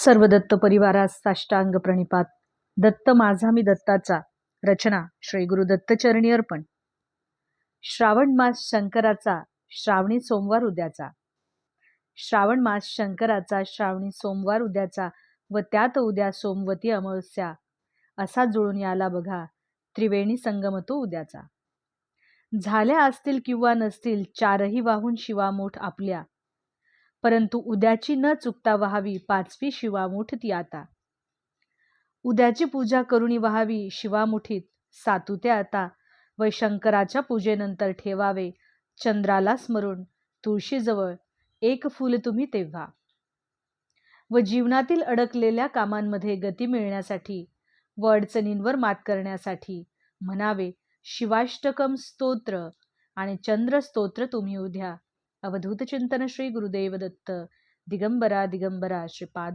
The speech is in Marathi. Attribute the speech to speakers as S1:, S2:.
S1: सर्व दत्त परिवारास साष्टांग प्रणिपात. दत्त माझा मी दत्ताचा. रचना श्री गुरु दत्तचरणी अर्पण. श्रावण मास शंकराचा, श्रावणी सोमवार उद्याचा. श्रावण मास शंकराचा, श्रावणी सोमवार उद्याचा व त्यात उद्या सोमवती अमावस्या असा जुळून याला बघा. त्रिवेणी संगम तो उद्याचा. झाल्या असतील किंवा नसतील चारही वाहून शिवामूठ आपल्या, परंतु उद्याची न चुकता व्हावी पाचवी शिवामूठ ती आता. उद्याची पूजा करुणी व्हावी शिवामुठीत सातुते आता, व शंकराच्या पूजेनंतर ठेवावे चंद्राला स्मरून तुळशीजवळ एक फूल तुम्ही तेव्हा. व जीवनातील अडकलेल्या कामांमध्ये गती मिळण्यासाठी व अडचणींवर मात करण्यासाठी म्हणावे शिवाष्टकम स्तोत्र आणि चंद्र स्तोत्र तुम्ही उद्या. अवधूत चिंतन श्री गुरुदेव दत्त. दिगंबरा दिगंबरा श्रीपाद